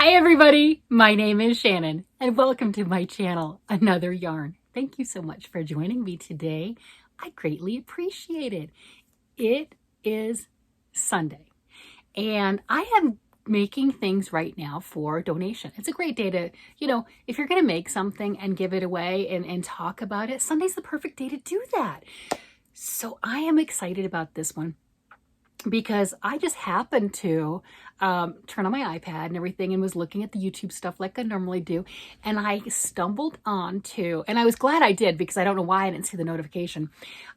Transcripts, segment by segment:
Hi everybody, my name is Shannon and welcome to my channel, Another Yarn. Thank you so much for joining me today. I greatly appreciate it. It is Sunday and I am making things right now for donation. It's a great day to, if you're going to make something and give it away and talk about it, Sunday's the perfect day to do that. So I am excited about this one, because I just happened to turn on my iPad and everything and was looking at the YouTube stuff like I normally do. And I stumbled onto, and I was glad I did because I don't know why I didn't see the notification.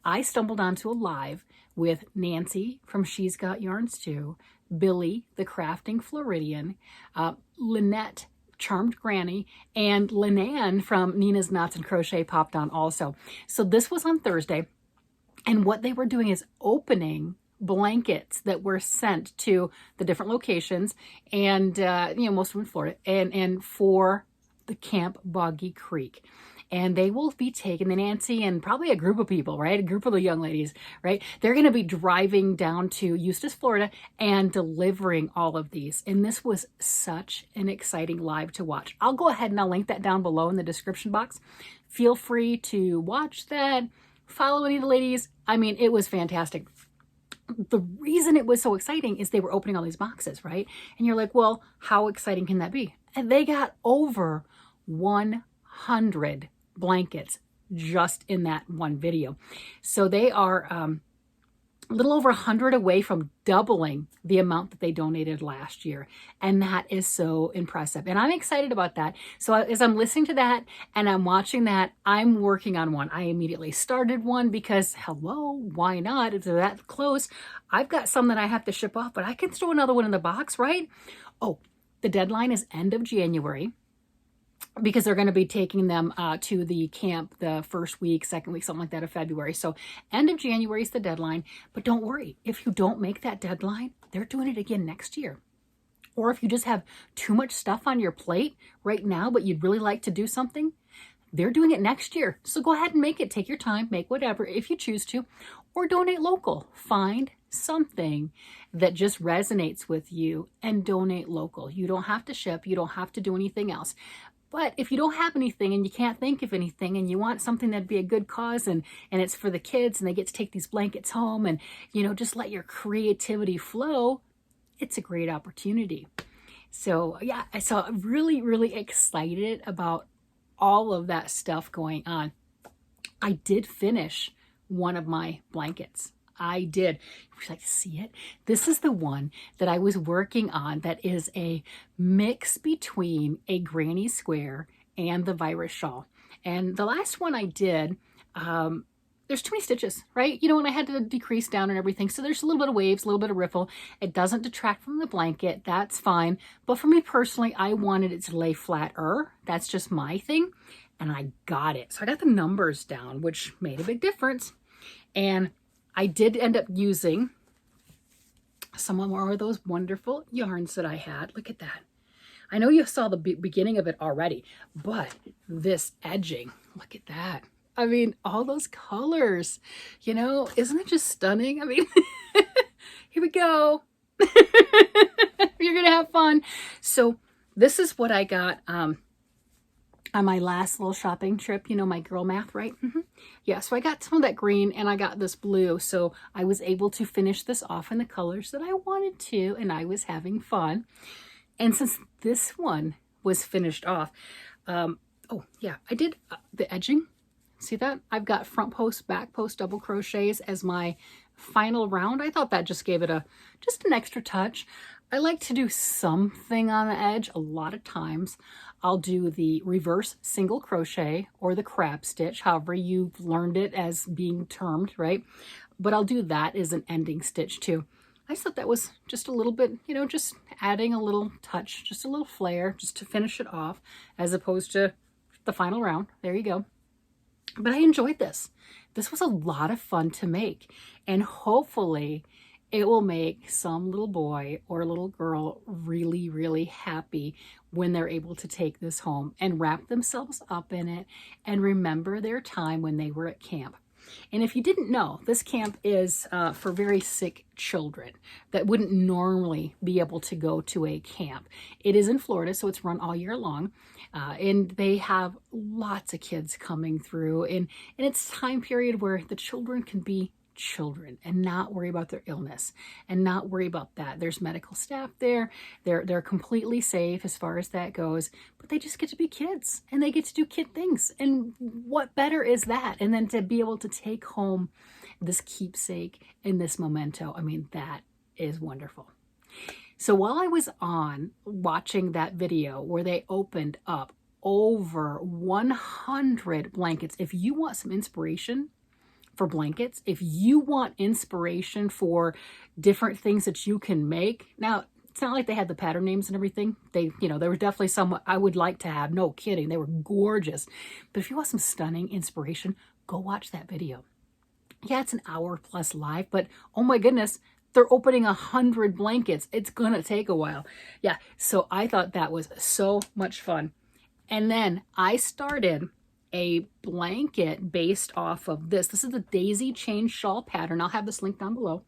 I stumbled onto a live with Nancy from She's Got Yarns Too, Billie, the Crafting Floridian, Lynette, Charmed Granny, and Lynanne from Nina's Knots and Crochet popped on also. So this was on Thursday. And what they were doing is opening blankets that were sent to the different locations, and most of them in Florida, and for the Camp Boggy Creek. And they will be taking the Nancy and probably a group of people, right? A group of the young ladies, right? They're going to be driving down to Eustis, Florida and delivering all of these. And this was such an exciting live to watch. I'll go ahead and I'll link that down below in the description box. Feel free to watch that. Follow any of the ladies. I mean, it was fantastic. The reason it was so exciting is they were opening all these boxes, right? And you're like, well, how exciting can that be? And they got over 100 blankets just in that one video. So they are a little over 100 away from doubling the amount that they donated last year. And that is so impressive. And I'm excited about that. So as I'm listening to that and I'm watching that, I'm working on one. I immediately started one because, hello, why not? If they're that close, I've got some that I have to ship off, but I can throw another one in the box, right? Oh, the deadline is end of January, because they're going to be taking them to the camp the first week, second week, something like that of February. So end of January is the deadline. But don't worry, if you don't make that deadline, they're doing it again next year. Or if you just have too much stuff on your plate right now, but you'd really like to do something, they're doing it next year. So go ahead and make it. Take your time, make whatever if you choose to, or donate local. Find something that just resonates with you and donate local. You don't have to ship. You don't have to do anything else. But if you don't have anything and you can't think of anything and you want something that'd be a good cause and it's for the kids and they get to take these blankets home and, just let your creativity flow, it's a great opportunity. So yeah, so really, really excited about all of that stuff going on. I did finish one of my blankets. I did. Would you like to see it? This is the one that I was working on that is a mix between a granny square and the virus shawl. And the last one I did, there's too many stitches, right? And I had to decrease down and everything. So there's a little bit of waves, a little bit of riffle. It doesn't detract from the blanket. That's fine. But for me personally, I wanted it to lay flatter. That's just my thing. And I got it. So I got the numbers down, which made a big difference. And I did end up using some more of those wonderful yarns that I had. Look at that. I know you saw the beginning of it already, but this edging, look at that. I mean, all those colors, isn't it just stunning? I mean, here we go. You're going to have fun. So this is what I got on my last little shopping trip, my girl math, right? Yeah, so I got some of that green and I got this blue. So I was able to finish this off in the colors that I wanted to, and I was having fun. And since this one was finished off, oh yeah, I did the edging. See that? I've got front post, back post double crochets as my final round. I thought that just gave it just an extra touch. I like to do something on the edge. A lot of times I'll do the reverse single crochet or the crab stitch, however you've learned it as being termed, right? But I'll do that as an ending stitch too. I thought that was just a little bit, just adding a little touch, just a little flair, just to finish it off as opposed to the final round. There you go. But I enjoyed this. This was a lot of fun to make, and hopefully it will make some little boy or little girl really, really happy when they're able to take this home and wrap themselves up in it and remember their time when they were at camp. And if you didn't know, this camp is for very sick children that wouldn't normally be able to go to a camp. It is in Florida, so it's run all year long. And they have lots of kids coming through. And it's time period where the children can be children and not worry about their illness and not worry about that. There's medical staff there. They're completely safe as far as that goes, but they just get to be kids and they get to do kid things. And what better is that? And then to be able to take home this keepsake and this memento. I mean, that is wonderful. So while I was on watching that video where they opened up over 100 blankets, if you want some inspiration for blankets, if you want inspiration for different things that you can make. Now, it's not like they had the pattern names and everything. They were definitely some I would like to have. No kidding. They were gorgeous. But if you want some stunning inspiration, go watch that video. Yeah, it's an hour plus live, but oh my goodness, they're opening 100 blankets. It's gonna take a while. Yeah, so I thought that was so much fun. And then I started a blanket based off of this. This is the daisy chain shawl pattern. I'll have this link down below.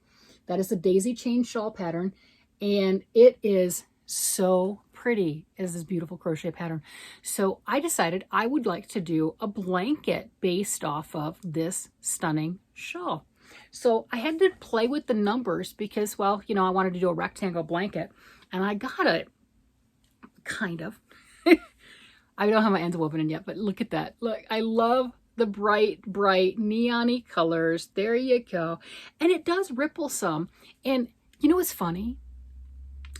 That is the daisy chain shawl pattern. And it is so pretty. It is this beautiful crochet pattern. So I decided I would like to do a blanket based off of this stunning shawl. So I had to play with the numbers because, well, I wanted to do a rectangle blanket and I got it kind of. I don't have my ends woven in yet, but look at that. Look, I love the bright neon-y colors. There you go. And it does ripple some. And you know what's funny?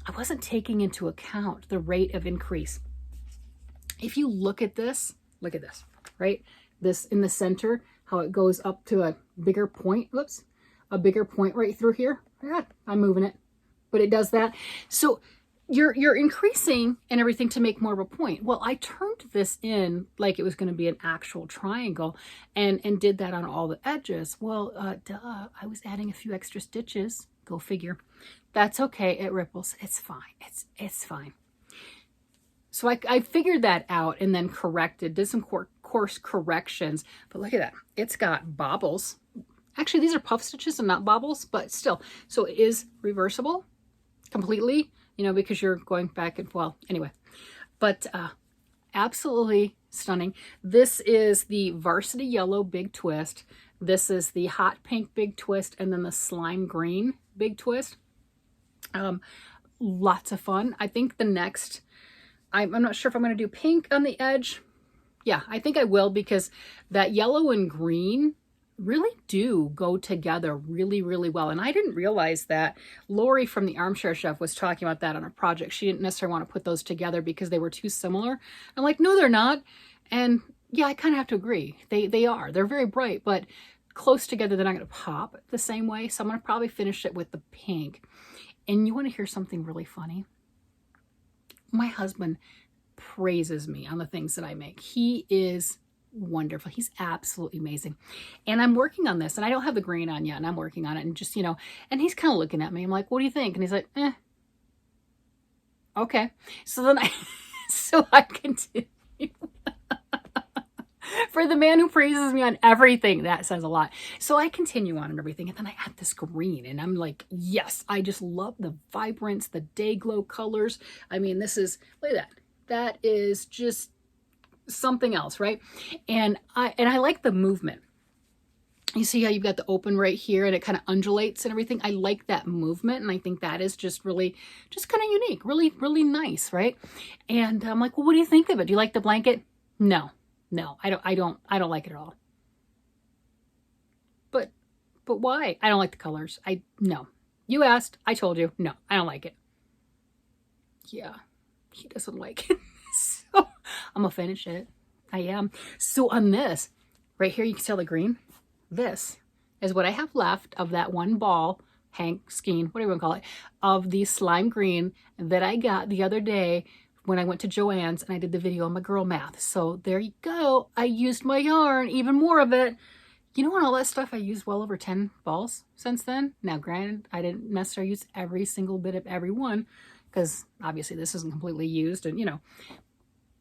I wasn't taking into account the rate of increase. If you look at this, right? This in the center, how it goes up to a bigger point. Whoops, a bigger point right through here. Yeah, I'm moving it, but it does that. So you're increasing and everything to make more of a point. Well, I turned this in like it was going to be an actual triangle and did that on all the edges. Well, duh, I was adding a few extra stitches. Go figure. That's okay. It ripples. It's fine. It's fine. So I figured that out and then did some course corrections. But look at that. It's got bobbles. Actually, these are puff stitches and not bobbles, but still. So it is reversible completely, because you're going back and, well, anyway. But absolutely stunning. This is the varsity yellow big twist. This is the hot pink big twist, and then the slime green big twist. Lots of fun. I think the next, I'm not sure if I'm going to do pink on the edge. Yeah, I think I will, because that yellow and green really do go together really, really well. And I didn't realize that. Lori from the Armchair Chef was talking about that on a project. She didn't necessarily want to put those together because they were too similar. I'm like, no, they're not. And yeah, I kind of have to agree. They are. They're very bright, but close together, they're not going to pop the same way. So I'm going to probably finish it with the pink. And you want to hear something really funny? My husband praises me on the things that I make. He is wonderful. He's absolutely amazing. And I'm working on this, and I don't have the green on yet, and I'm working on it, and just, and he's kind of looking at me. I'm like, what do you think? And he's like, okay. So then I continue. For the man who praises me on everything, that says a lot. So I continue on and everything, and then I add this green, and I'm like, yes, I just love the vibrance, the day glow colors. I mean, look at that. That is just something else, right? And I like the movement. You see how you've got the open right here and it kind of undulates and everything. I like that movement, and I think that is just really, just kind of unique, really, really nice, right? And I'm like, well, what do you think of it? Do you like the blanket? No, I don't like it at all. But why? I don't like the colors. No. You asked, I told you, no, I don't like it. Yeah, he doesn't like it. So I'm gonna finish it. I am. So on this, right here, you can see the green. This is what I have left of that one ball, skein, whatever you want to call it, of the slime green that I got the other day when I went to Joann's and I did the video on my girl math. So there you go. I used my yarn, even more of it. On all that stuff, I used well over 10 balls since then. Now, granted, I didn't necessarily use every single bit of every one, because obviously this isn't completely used, and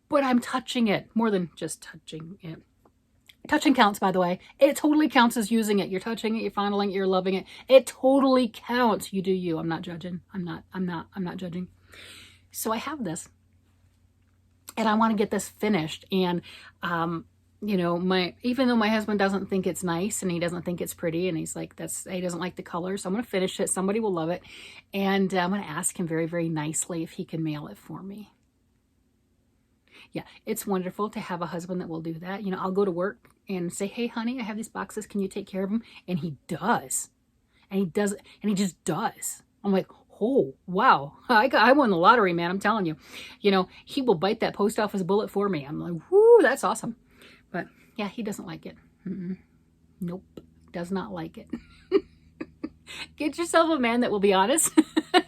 but I'm touching it more than just touching it. Touching counts, by the way. It totally counts as using it. You're touching it, you're fondling it, you're loving it. It totally counts. You do you. I'm not judging. I'm not judging. So I have this, and I want to get this finished. And, you know, even though my husband doesn't think it's nice and he doesn't think it's pretty, and he's like, he doesn't like the color. So I'm going to finish it. Somebody will love it. And I'm going to ask him very, very nicely if he can mail it for me. Yeah, it's wonderful to have a husband that will do that. You know, I'll go to work and say, hey, honey, I have these boxes. Can you take care of them? And he does. And he does, and he just does. I'm like, oh, wow. I won the lottery, man. I'm telling you. You know, he will bite that post office bullet for me. I'm like, whoo, that's awesome. But yeah, he doesn't like it. Nope, does not like it. Get yourself a man that will be honest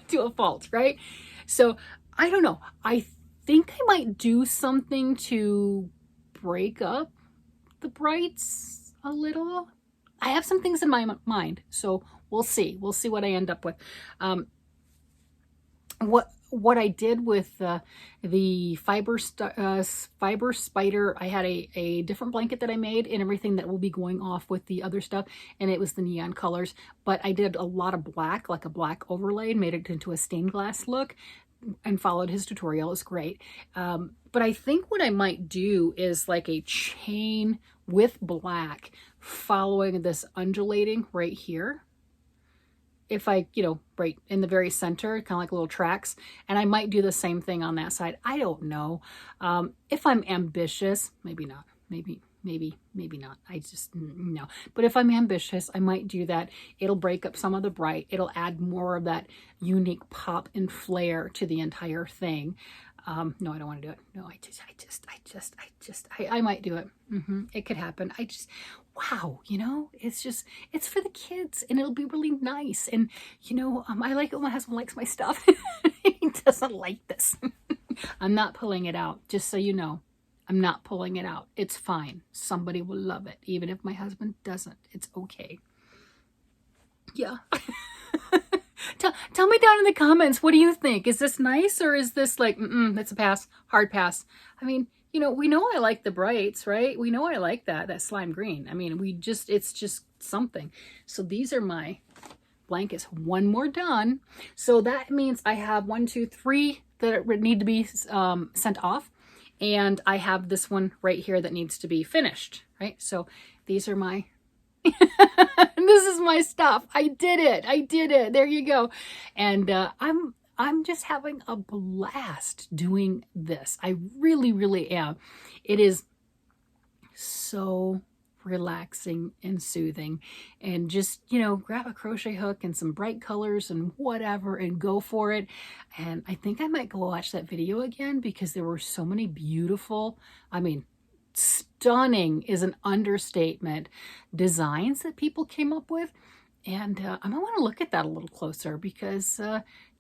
to a fault, right? So I don't know. I think I might do something to break up the brights a little. I have some things in my mind, so we'll see. We'll see what I end up with. What I did with the fiber spider, I had a different blanket that I made and everything that will be going off with the other stuff, and it was the neon colors. But I did a lot of black, like a black overlay, and made it into a stained glass look, and followed his tutorial. It's great. But I think what I might do is like a chain with black following this undulating right here. If I, you know, right in the very center, kind of like little tracks. And I might do the same thing on that side. I don't know. If I'm ambitious, maybe not. Maybe not. I just, no. But if I'm ambitious, I might do that. It'll break up some of the bright. It'll add more of that unique pop and flair to the entire thing. No, I don't want to do it. No, I might do it. It could happen. Wow, you know, it's for the kids, and it'll be really nice. And, you know, I like it when my husband likes my stuff. He doesn't like this. I'm not pulling it out, just so you know. I'm not pulling it out. It's fine. Somebody will love it. Even if my husband doesn't, it's okay. Yeah. Tell me down in the comments, what do you think? Is this nice, or is this like, that's a pass, hard pass? I mean, you know, we know I like the brights, right? We know I like that slime green. I mean, it's just something. So these are my blankets. One more done. So that means I have 1, 2, 3 that need to be sent off. And I have this one right here that needs to be finished, right? So these are my, this is my stuff. I did it. There you go. And I'm just having a blast doing this. I really, really am. It is so relaxing and soothing. And just, you know, grab a crochet hook and some bright colors and whatever and go for it. And I think I might go watch that video again, because there were so many beautiful, I mean, stunning is an understatement, designs that people came up with. And I might want to look at that a little closer, because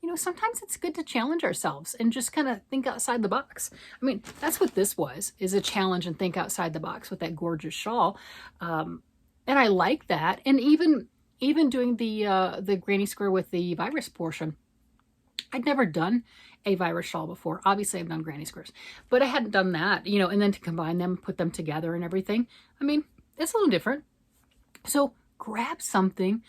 you know, sometimes it's good to challenge ourselves and just kind of think outside the box. I mean, that's what this was, is a challenge and think outside the box with that gorgeous shawl. And I like that. And even doing the granny square with the virus portion, I'd never done a virus shawl before. Obviously, I've done granny squares, but I hadn't done that, you know, and then to combine them, put them together and everything. I mean, it's a little different. So grab something,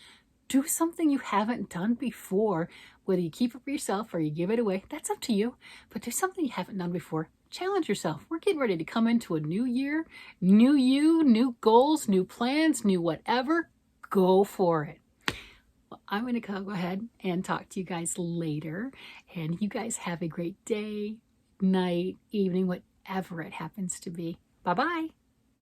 do something you haven't done before. Whether you keep it for yourself or you give it away, that's up to you. But do something you haven't done before. Challenge yourself. We're getting ready to come into a new year, new you, new goals, new plans, new whatever. Go for it. Well, I'm going to go ahead and talk to you guys later. And you guys have a great day, night, evening, whatever it happens to be. Bye-bye.